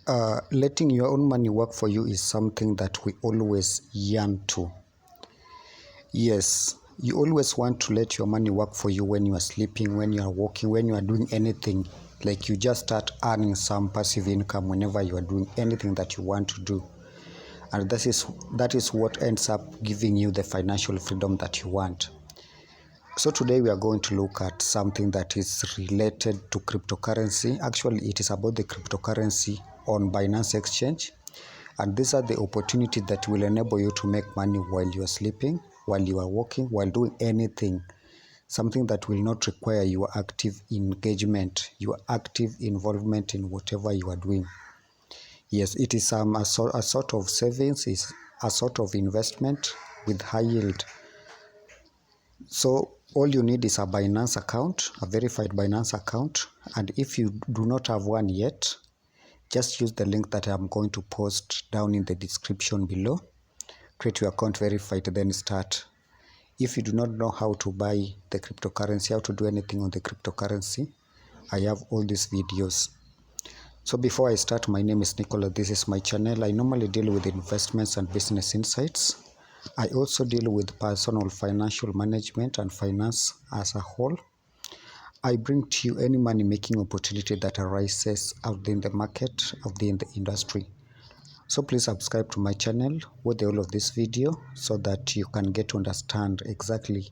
Letting your own money work for you is something that we always yearn to. Yes, you always want to let your money work for you when you are sleeping, when you are walking, when you are doing anything. Like you just start earning some passive income whenever you are doing anything that you want to do. And that is what ends up giving you the financial freedom that you want. So today we are going to look at something that is related to cryptocurrency. Actually, it is about the cryptocurrency on Binance Exchange. And these are the opportunities that will enable you to make money while you are sleeping, while you are walking, while doing anything. Something that will not require your active engagement, your active involvement in whatever you are doing. Yes, it is a sort of savings, is a sort of investment with high yield. So all you need is a Binance account, a verified Binance account. And if you do not have one yet, just use the link that I'm going to post down in the description below. Create your account verified, then start. If you do not know how to buy the cryptocurrency, how to do anything on the cryptocurrency, I have all these videos. So before I start, my name is Nicola. This is my channel. I normally deal with investments and business insights. I also deal with personal financial management and finance as a whole. I bring to you any money making opportunity that arises out there in the market, out there in the industry. So please subscribe to my channel, watch the whole of this video so that you can get to understand exactly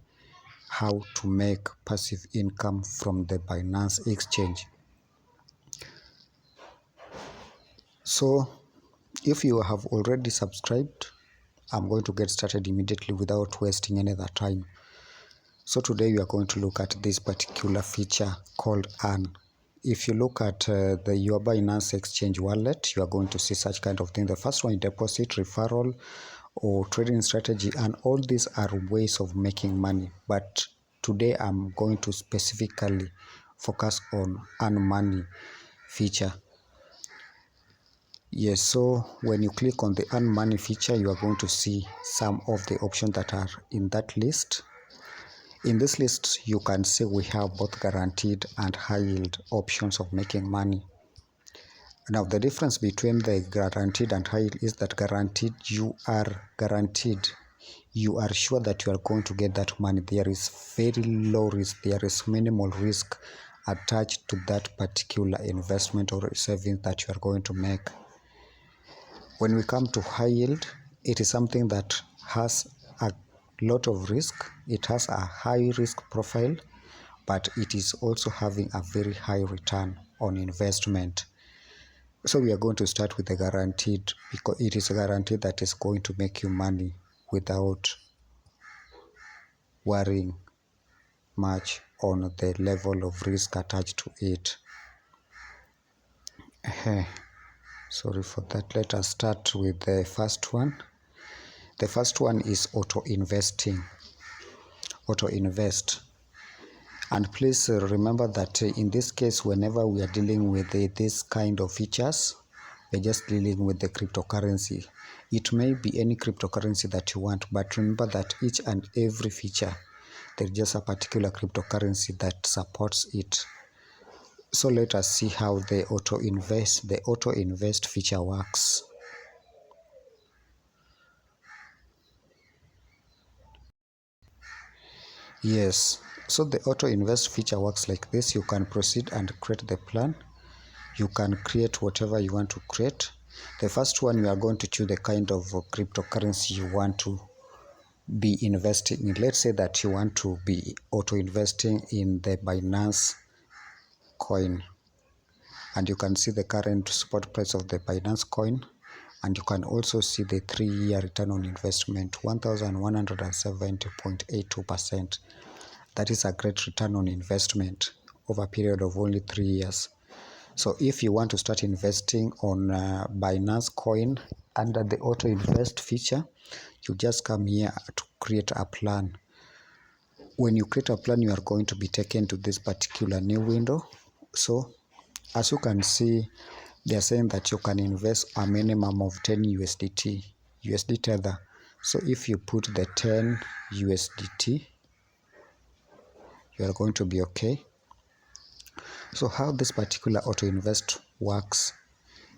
how to make passive income from the Binance exchange. So if you have already subscribed, I'm going to get started immediately without wasting any other time. So today we are going to look at this particular feature called Earn. If you look at your Binance Exchange wallet, you are going to see such kind of thing. The first one, deposit, referral, or trading strategy, and all these are ways of making money. But today I'm going to specifically focus on Earn Money feature. Yes, so when you click on the Earn Money feature, you are going to see some of the options that are in that list. In this list, you can see we have both guaranteed and high yield options of making money. Now, the difference between the guaranteed and high yield is that guaranteed, you are sure that you are going to get that money. There is very low risk, there is minimal risk attached to that particular investment or savings that you are going to make. When we come to high yield, it is something that has a lot of risk. It has a high risk profile, but it is also having a very high return on investment. So we are going to start with the guaranteed, because it is a guaranteed that is going to make you money without worrying much on the level of risk attached to it. Sorry for that. Let us start with the first one. The first one is auto investing. Auto invest. And please remember that in this case, whenever we are dealing with this kind of features, we're just dealing with the cryptocurrency. It may be any cryptocurrency that you want, but remember that each and every feature, there's just a particular cryptocurrency that supports it. So let us see how the auto invest feature works. Yes, so the auto invest feature works like this. You can proceed and create the plan. You can create whatever you want to create. The first one, you are going to choose the kind of cryptocurrency you want to be investing in. Let's say that you want to be auto investing in the Binance coin, and you can see the current spot price of the Binance coin, and you can also see the 3-year return on investment, 1170.82%. That is a great return on investment over a period of only 3 years. So if you want to start investing on Binance coin under the auto invest feature, you just come here to create a plan. When you create a plan, you are going to be taken to this particular new window. So as you can see, they are saying that you can invest a minimum of 10 USD tether. So if you put the 10 USDT, you are going to be okay. So how this particular auto invest works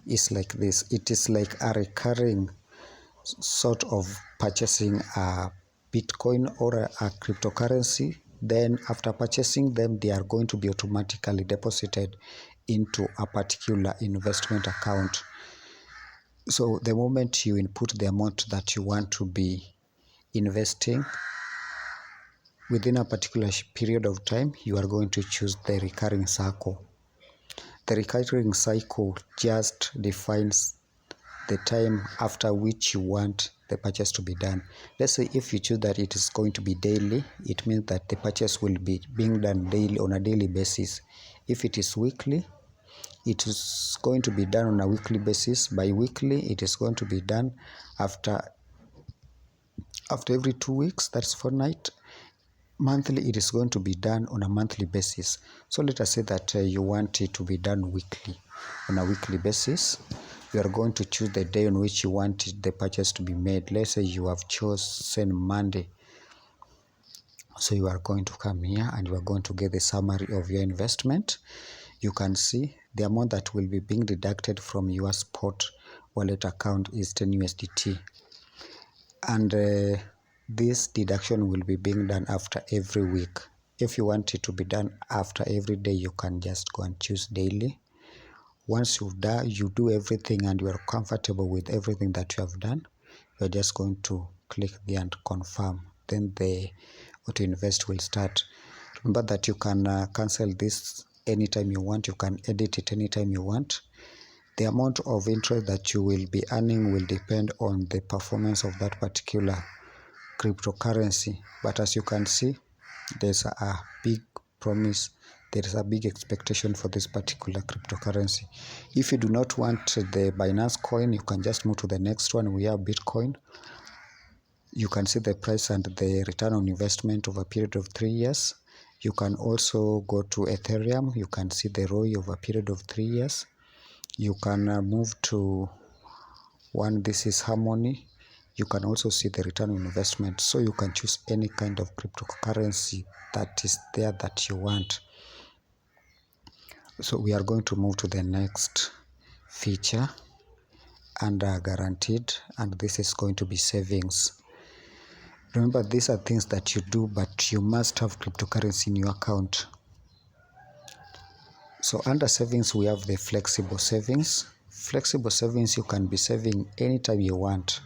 is like this. It is like a recurring sort of purchasing a Bitcoin or a cryptocurrency. Then after purchasing them, they are going to be automatically deposited into a particular investment account. So the moment you input the amount that you want to be investing within a particular period of time, you are going to choose the recurring cycle. The recurring cycle just defines the time after which you want the purchase to be done. Let's say if you choose that it is going to be daily, it means that the purchase will be being done daily, on a daily basis. If it is weekly, it is going to be done on a weekly basis. Bi-weekly, it is going to be done after every 2 weeks, that's fortnight. Monthly, it is going to be done on a monthly basis. So let us say that you want it to be done weekly, on a weekly basis. You are going to choose the day on which you want the purchase to be made. Let's say you have chosen Monday. So you are going to come here and you are going to get the summary of your investment. You can see the amount that will be being deducted from your spot wallet account is 10 USDT. And this deduction will be being done after every week. If you want it to be done after every day, you can just go and choose daily. Once you do everything and you are comfortable with everything that you have done, you are just going to click there and confirm. Then the auto invest will start. Remember that you can cancel this anytime you want. You can edit it anytime you want. The amount of interest that you will be earning will depend on the performance of that particular cryptocurrency. But as you can see, there's a big promise. There is a big expectation for this particular cryptocurrency. If you do not want the Binance coin, you can just move to the next one. We have Bitcoin. You can see the price and the return on investment over a period of 3 years. You can also go to Ethereum. You can see the ROI over a period of 3 years. You can move to one. This is Harmony. You can also see the return on investment. So you can choose any kind of cryptocurrency that is there that you want. So we are going to move to the next feature under guaranteed, and this is going to be savings. Remember, these are things that you do, but you must have cryptocurrency in your account. So under savings, we have the flexible savings. Flexible savings, you can be saving anytime you want.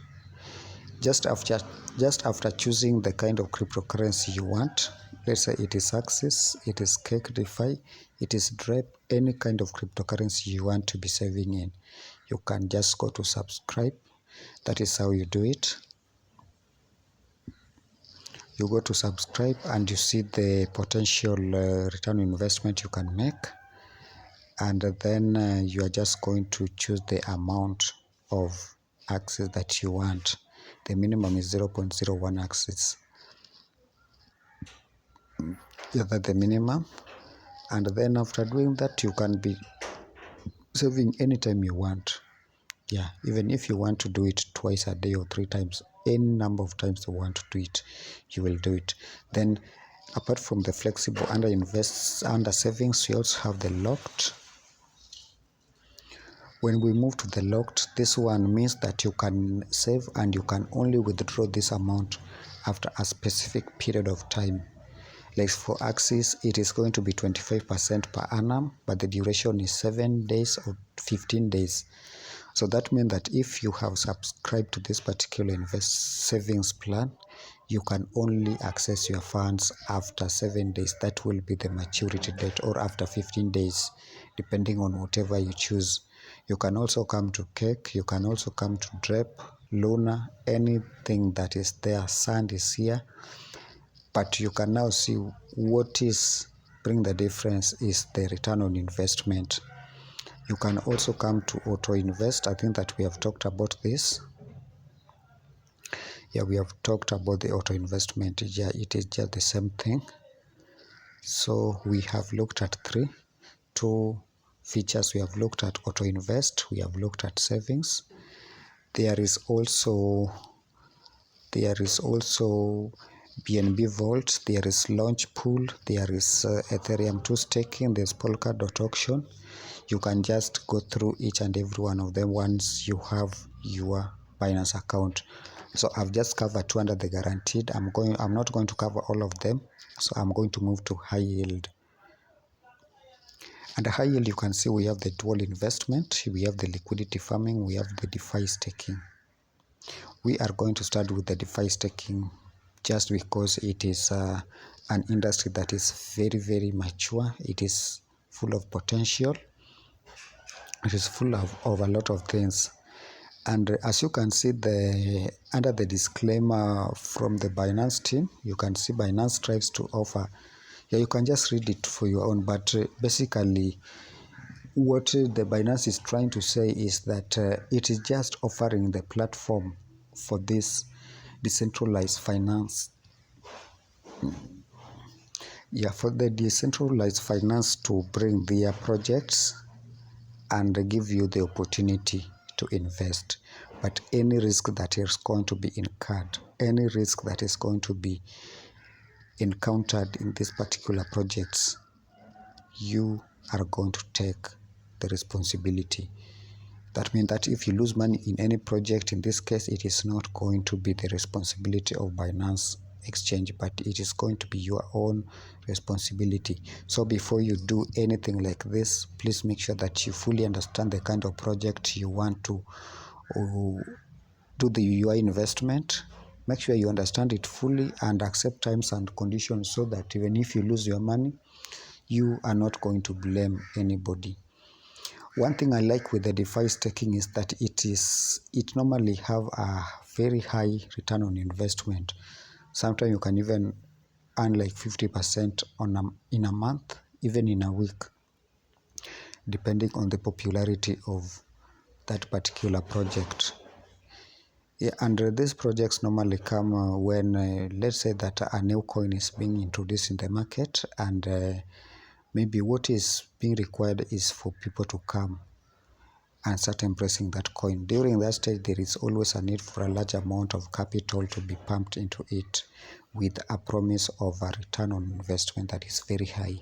Just after choosing the kind of cryptocurrency you want. Let's say it is Axis, it is Cake DeFi, it is DREP, any kind of cryptocurrency you want to be saving in. You can just go to subscribe. That is how you do it. You go to subscribe and you see the potential return on investment you can make. And then you are just going to choose the amount of Axis that you want. The minimum is 0.01 Axis. That's the minimum. And then after doing that, you can be saving anytime you want. Yeah, even if you want to do it twice a day or 3 times, any number of times you want to do it, you will do it. Then apart from the flexible, under savings, we also have the locked. When we move to the locked, this one means that you can save and you can only withdraw this amount after a specific period of time. Like for Axis, it is going to be 25% per annum, but the duration is 7 days or 15 days. So that means that if you have subscribed to this particular savings plan, you can only access your funds after 7 days. That will be the maturity date, or after 15 days, depending on whatever you choose. You can also come to Cake, you can also come to DREP, Luna, anything that is there. Sand is here. But you can now see what is bring the difference is the return on investment. You can also come to auto invest. I think that we have talked about this. Yeah, we have talked about the auto investment. Yeah, it is just the same thing. So we have looked at two features. We have looked at auto invest. We have looked at savings. There is also BNB Vault, there is Launch Pool, there is Ethereum 2 staking, there's Polkadot auction. You can just go through each and every one of them once you have your Binance account. So I've just covered two under the guaranteed. I'm not going to cover all of them, so I'm going to move to high yield. Under high yield, you can see we have the dual investment, we have the liquidity farming, we have the DeFi staking. We are going to start with the DeFi staking just because it is an industry that is very, very mature. It is full of potential. It is full of a lot of things. And as you can see under the disclaimer from the Binance team, you can see Binance strives to offer. Yeah, you can just read it for your own, but basically what the Binance is trying to say is that it is just offering the platform for this decentralized finance. Yeah, for the decentralized finance to bring their projects and give you the opportunity to invest. But any risk that is going to be incurred, any risk that is going to be encountered in these particular projects, you are going to take the responsibility. That means that if you lose money in any project, in this case, it is not going to be the responsibility of Binance Exchange, but it is going to be your own responsibility. So before you do anything like this, please make sure that you fully understand the kind of project you want to do your investment. Make sure you understand it fully and accept terms and conditions so that even if you lose your money, you are not going to blame anybody. One thing I like with the DeFi staking is that it normally have a very high return on investment. Sometimes you can even earn like 50% in a month, even in a week, depending on the popularity of that particular project. Yeah, and these projects normally come when, let's say that a new coin is being introduced in the market, and maybe what is being required is for people to come and start embracing that coin. During that stage, there is always a need for a large amount of capital to be pumped into it with a promise of a return on investment that is very high.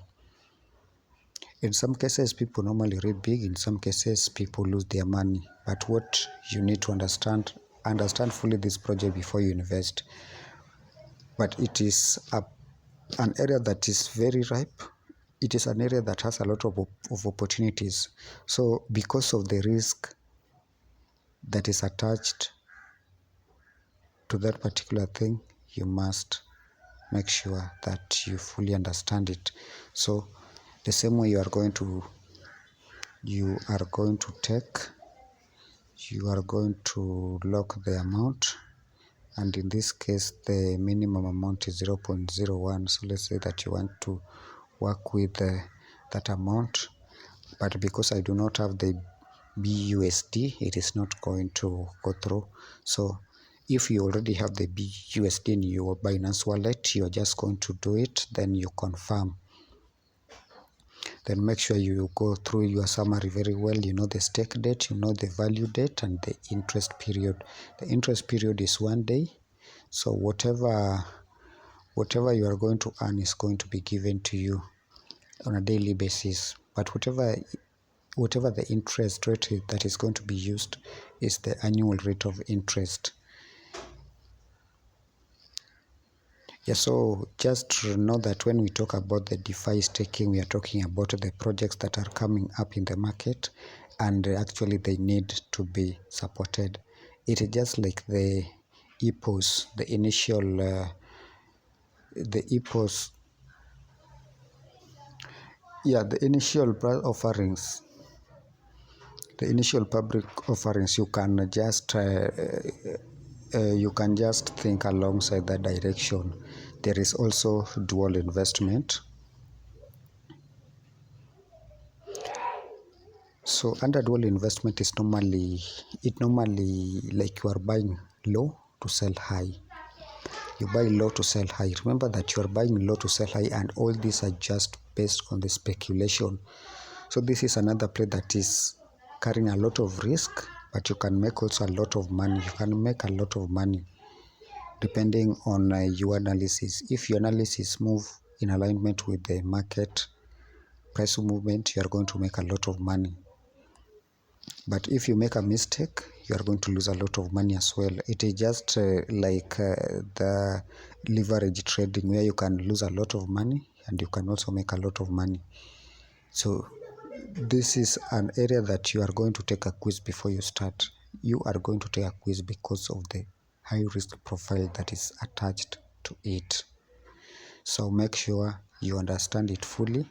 In some cases, people normally read big. In some cases, people lose their money. But what you need to understand fully this project before you invest. But it is an area that is very ripe. It is an area that has a lot of opportunities. So because of the risk that is attached to that particular thing, you must make sure that you fully understand it. So the same way you are going to lock the amount, and in this case the minimum amount is 0.01. So let's say that you want to work with that amount, but because I do not have the BUSD, it is not going to go through. So if you already have the BUSD in your Binance wallet, you are just going to do it, then you confirm. Then make sure you go through your summary very well. You know the stake date, you know the value date, and the interest period. The interest period is 1 day. So whatever you are going to earn is going to be given to you on a daily basis. But whatever the interest rate that is going to be used is the annual rate of interest. Yeah, so just know that when we talk about the DeFi staking, we are talking about the projects that are coming up in the market, and actually they need to be supported. It is just like the EPOS, the initial offerings. The initial public offerings, you can just think alongside that direction. There is also dual investment. So under dual investment is normally like you are buying low to sell high. You buy low to sell high. Remember that you are buying low to sell high, and all these are just based on the speculation. So this is another play that is carrying a lot of risk, but you can make also a lot of money. You can make a lot of money depending on your analysis. If your analysis move in alignment with the market price movement, you are going to make a lot of money. But if you make a mistake, you are going to lose a lot of money as well. It is just the leverage trading, where you can lose a lot of money and you can also make a lot of money. So this is an area that you are going to take a quiz before you start. You are going to take a quiz because of the high risk profile that is attached to it. So make sure you understand it fully.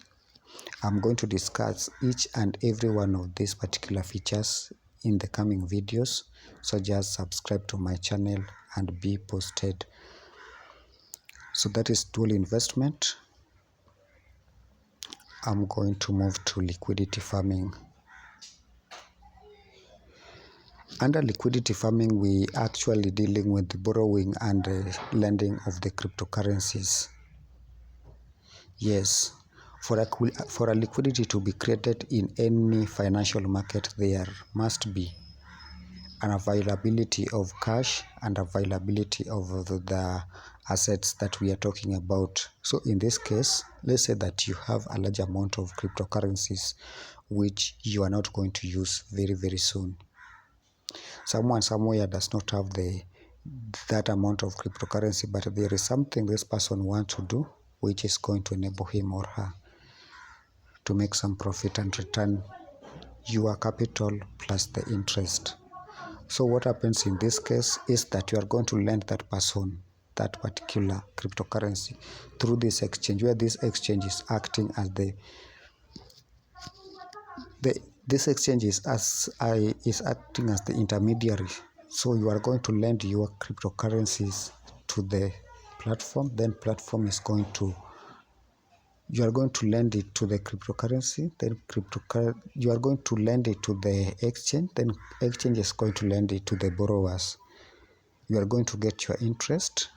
I'm going to discuss each and every one of these particular features in the coming videos. So just subscribe to my channel and be posted. So that is tool investment. I'm going to move to liquidity farming. Under liquidity farming, we actually dealing with the borrowing and lending of the cryptocurrencies. Yes, for a liquidity to be created in any financial market, there must be an availability of cash and availability of the assets that we are talking about. So in this case, let's say that you have a large amount of cryptocurrencies which you are not going to use very soon. Someone somewhere does not have that amount of cryptocurrency, but there is something this person wants to do which is going to enable him or her to make some profit and return your capital plus the interest. So what happens in this case is that you are going to lend that person that particular cryptocurrency through this exchange, where this exchange is acting as this exchange is acting as the intermediary. So you are going to lend your cryptocurrencies to the platform, then platform is going to, you are going to lend it to the cryptocurrency, then you are going to lend it to the exchange, then exchange is going to lend it to the borrowers. You are going to get your interest,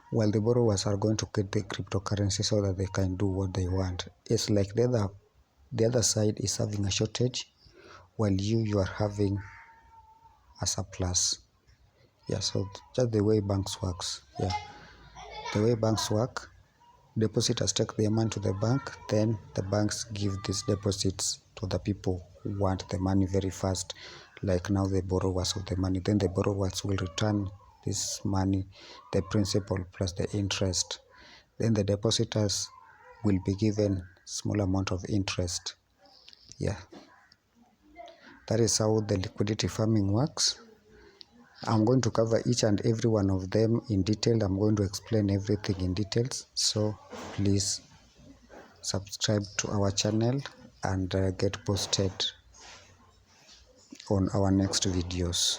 while the borrowers are going to get the cryptocurrency so that they can do what they want. It's like the other side is having a shortage, while you are having a surplus. Yeah, so just the way banks works. Yeah, the way banks work, depositors take their money to the bank, then the banks give these deposits to the people who want the money very fast, like now the borrowers of the money. Then the borrowers will return this money, the principal plus the interest. Then the depositors will be given small amount of interest. Yeah, that is how the liquidity farming works. I'm going to cover each and every one of them in detail. I'm going to explain everything in details. So please subscribe to our channel and get posted on our next videos.